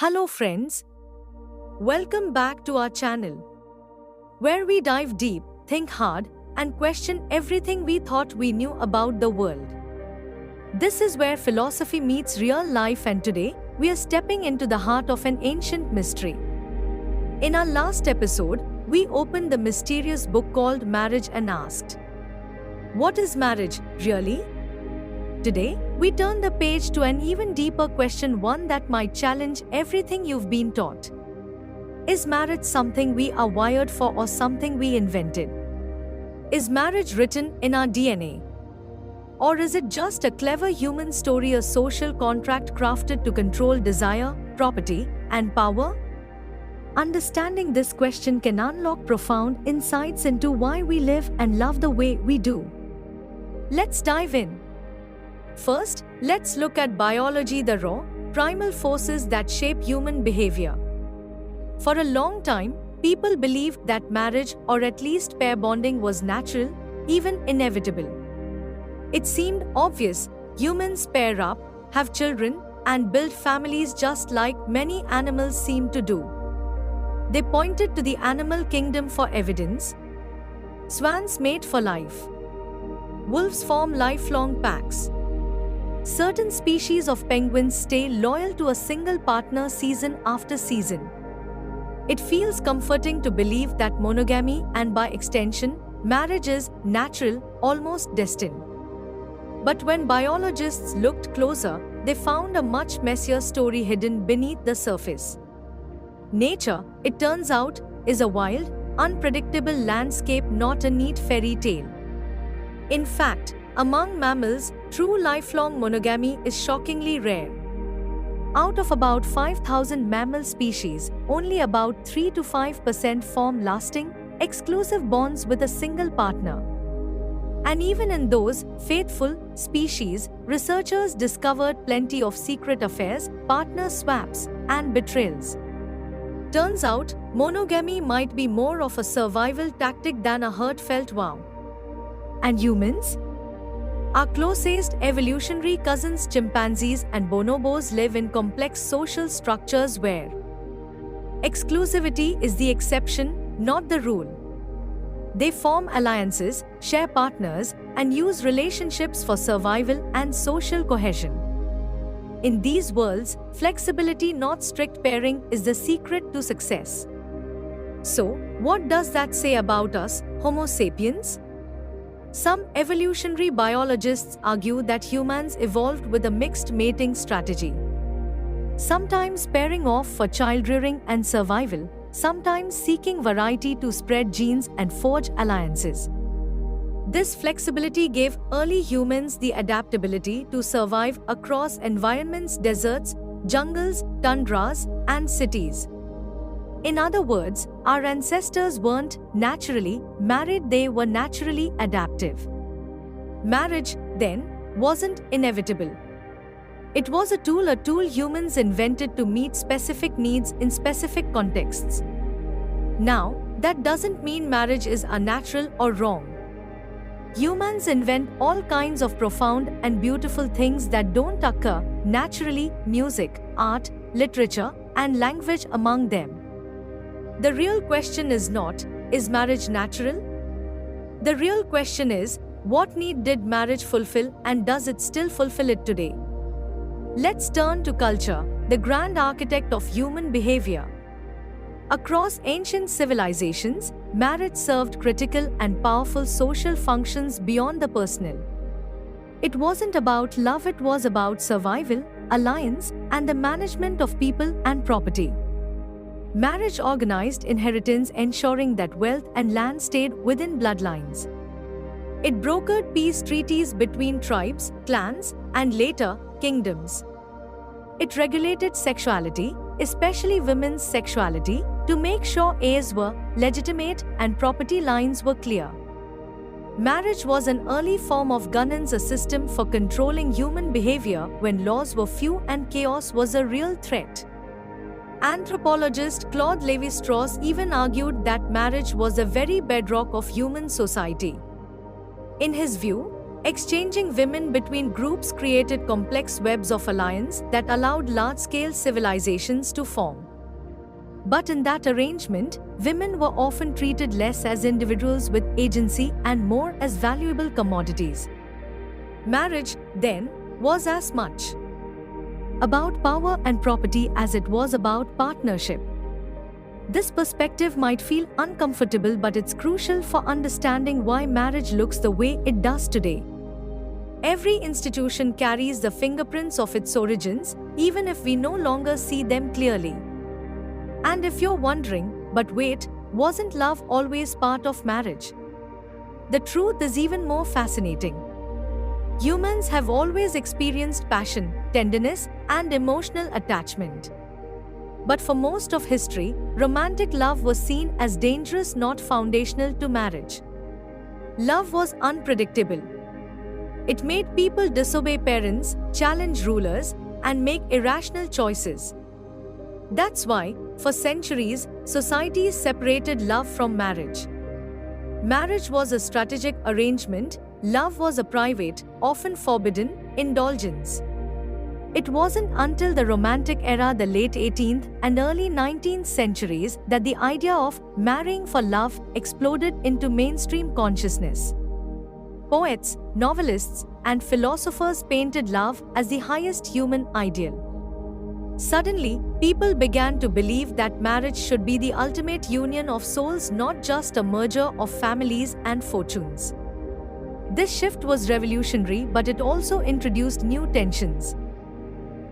Hello friends, welcome back to our channel, where we dive deep, think hard, and question everything we thought we knew about the world. This is where philosophy meets real life, and today we are stepping into the heart of an ancient mystery. In our last episode, we opened the mysterious book called Marriage and asked, what is marriage, really? Today, we turn the page to an even deeper question, one that might challenge everything you've been taught. Is marriage something we are wired for or something we invented? Is marriage written in our DNA? Or is it just a clever human story, a social contract crafted to control desire, property, and power? Understanding this question can unlock profound insights into why we live and love the way we do. Let's dive in. First, let's look at biology, the raw, primal forces that shape human behavior. For a long time, people believed that marriage, or at least pair bonding, was natural, even inevitable. It seemed obvious humans pair up, have children, and build families just like many animals seem to do. They pointed to the animal kingdom for evidence. Swans mate for life. Wolves form lifelong packs. Certain species of penguins stay loyal to a single partner season after season. It feels comforting to believe that monogamy, and by extension, marriage, is natural, almost destined. But when biologists looked closer, they found a much messier story hidden beneath the surface. Nature, it turns out, is a wild, unpredictable landscape, not a neat fairy tale. In fact, among mammals, true lifelong monogamy is shockingly rare. Out of about 5,000 mammal species, only about 3 to 5% form lasting, exclusive bonds with a single partner. And even in those faithful species, researchers discovered plenty of secret affairs, partner swaps, and betrayals. Turns out, monogamy might be more of a survival tactic than a heartfelt vow. And humans? Our closest evolutionary cousins, chimpanzees and bonobos, live in complex social structures where exclusivity is the exception, not the rule. They form alliances, share partners, and use relationships for survival and social cohesion. In these worlds, flexibility, not strict pairing, is the secret to success. So, what does that say about us, Homo sapiens? Some evolutionary biologists argue that humans evolved with a mixed mating strategy. Sometimes pairing off for childrearing and survival, sometimes seeking variety to spread genes and forge alliances. This flexibility gave early humans the adaptability to survive across environments: deserts, jungles, tundras, and cities. In other words, our ancestors weren't naturally married, they were naturally adaptive. Marriage, then, wasn't inevitable. It was a tool humans invented to meet specific needs in specific contexts. Now, that doesn't mean marriage is unnatural or wrong. Humans invent all kinds of profound and beautiful things that don't occur naturally: music, art, literature, and language among them. The real question is not, is marriage natural? The real question is, what need did marriage fulfill, and does it still fulfill it today? Let's turn to culture, the grand architect of human behavior. Across ancient civilizations, marriage served critical and powerful social functions beyond the personal. It wasn't about love, it was about survival, alliance, and the management of people and property. Marriage organized inheritance, ensuring that wealth and land stayed within bloodlines. It brokered peace treaties between tribes, clans, and later, kingdoms. It regulated sexuality, especially women's sexuality, to make sure heirs were legitimate and property lines were clear. Marriage was an early form of governance, a system for controlling human behavior when laws were few and chaos was a real threat. Anthropologist Claude Lévi-Strauss even argued that marriage was the very bedrock of human society. In his view, Exchanging women between groups created complex webs of alliance that allowed large-scale civilizations to form. But in that arrangement, women were often treated less as individuals with agency and more as valuable commodities. Marriage, then, was as much about power and property as it was about partnership. This perspective might feel uncomfortable, but it's crucial for understanding why marriage looks the way it does today. Every institution carries the fingerprints of its origins, even if we no longer see them clearly. And if you're wondering, but wait, wasn't love always part of marriage? The truth is even more fascinating. Humans have always experienced passion, tenderness, and emotional attachment. But for most of history, romantic love was seen as dangerous, not foundational to marriage. Love was unpredictable. It made people disobey parents, challenge rulers, and make irrational choices. That's why, for centuries, societies separated love from marriage. Marriage was a strategic arrangement, love was a private, often forbidden, indulgence. It wasn't until the Romantic era, the late 18th and early 19th centuries, that the idea of marrying for love exploded into mainstream consciousness. Poets, novelists, and philosophers painted love as the highest human ideal. Suddenly, people began to believe that marriage should be the ultimate union of souls, not just a merger of families and fortunes. This shift was revolutionary, but it also introduced new tensions.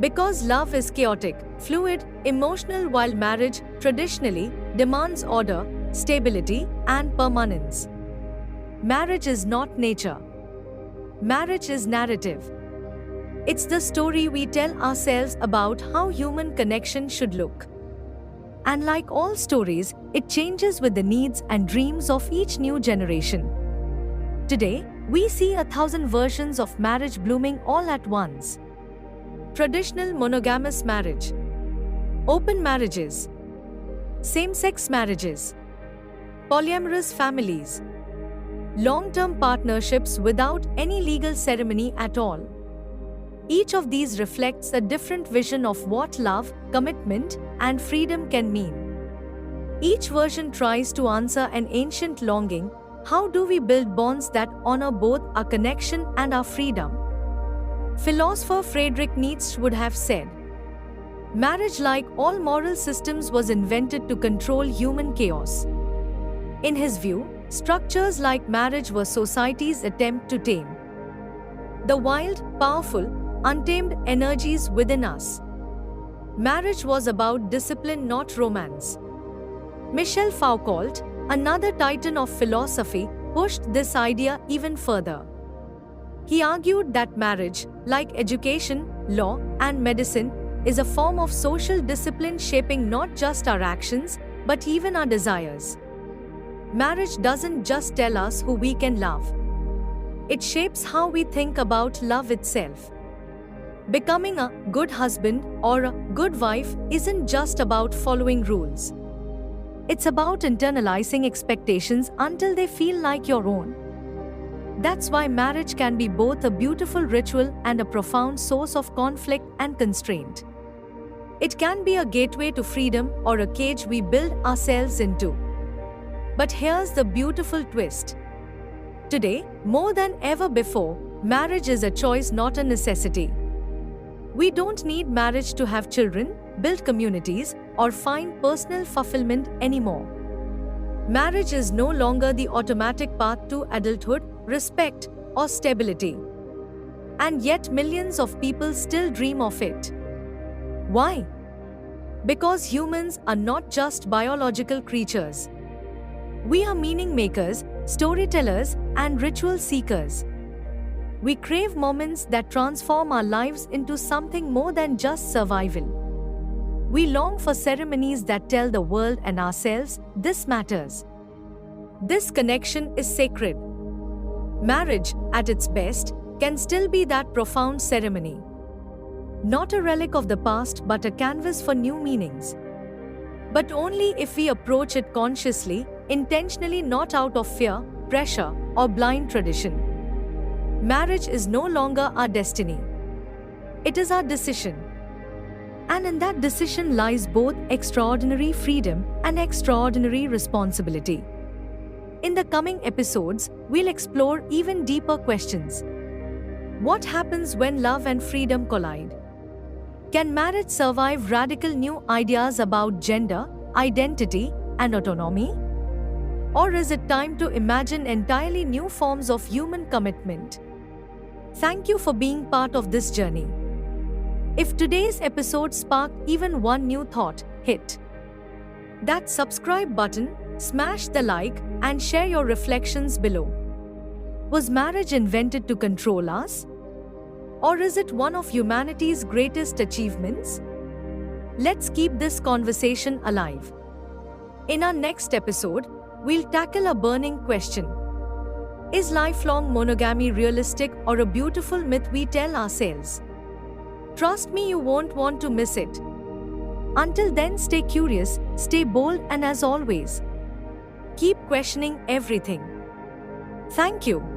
Because love is chaotic, fluid, emotional, while marriage, traditionally, demands order, stability, and permanence. Marriage is not nature. Marriage is narrative. It's the story we tell ourselves about how human connection should look. And like all stories, it changes with the needs and dreams of each new generation. Today, we see 1,000 versions of marriage blooming all at once. Traditional monogamous marriage, open marriages, same-sex marriages, polyamorous families, long-term partnerships without any legal ceremony at all. Each of these reflects a different vision of what love, commitment, and freedom can mean. Each version tries to answer an ancient longing: how do we build bonds that honor both our connection and our freedom? Philosopher Friedrich Nietzsche would have said, "Marriage, like all moral systems, was invented to control human chaos." In his view, structures like marriage were society's attempt to tame the wild, powerful, untamed energies within us. Marriage was about discipline, not romance. Michel Foucault, another titan of philosophy, pushed this idea even further. He argued that marriage, like education, law, and medicine, is a form of social discipline shaping not just our actions, but even our desires. Marriage doesn't just tell us who we can love. It shapes how we think about love itself. Becoming a good husband or a good wife isn't just about following rules. It's about internalizing expectations until they feel like your own. That's why marriage can be both a beautiful ritual and a profound source of conflict and constraint. It can be a gateway to freedom or a cage we build ourselves into. But here's the beautiful twist. Today, more than ever before, marriage is a choice, not a necessity. We don't need marriage to have children, build communities, or find personal fulfillment anymore. Marriage is no longer the automatic path to adulthood, respect, or stability. And yet millions of people still dream of it. Why? Because humans are not just biological creatures. We are meaning makers, storytellers, and ritual seekers. We crave moments that transform our lives into something more than just survival. We long for ceremonies that tell the world and ourselves, this matters. This connection is sacred. Marriage, at its best, can still be that profound ceremony. Not a relic of the past, but a canvas for new meanings. But only if we approach it consciously, intentionally, not out of fear, pressure, or blind tradition. marriage is no longer our destiny. It is our decision. And in that decision lies both extraordinary freedom and extraordinary responsibility. In the coming episodes, we'll explore even deeper questions. What happens when love and freedom collide? Can marriage survive radical new ideas about gender, identity, and autonomy? Or is it time to imagine entirely new forms of human commitment? Thank you for being part of this journey. If today's episode sparked even one new thought, hit that subscribe button, smash the like, and share your reflections below. Was marriage invented to control us? Or is it one of humanity's greatest achievements? Let's keep this conversation alive. In our next episode, we'll tackle a burning question. Is lifelong monogamy realistic or a beautiful myth we tell ourselves? Trust me, you won't want to miss it. Until then, stay curious, stay bold, and as always, keep questioning everything. Thank you.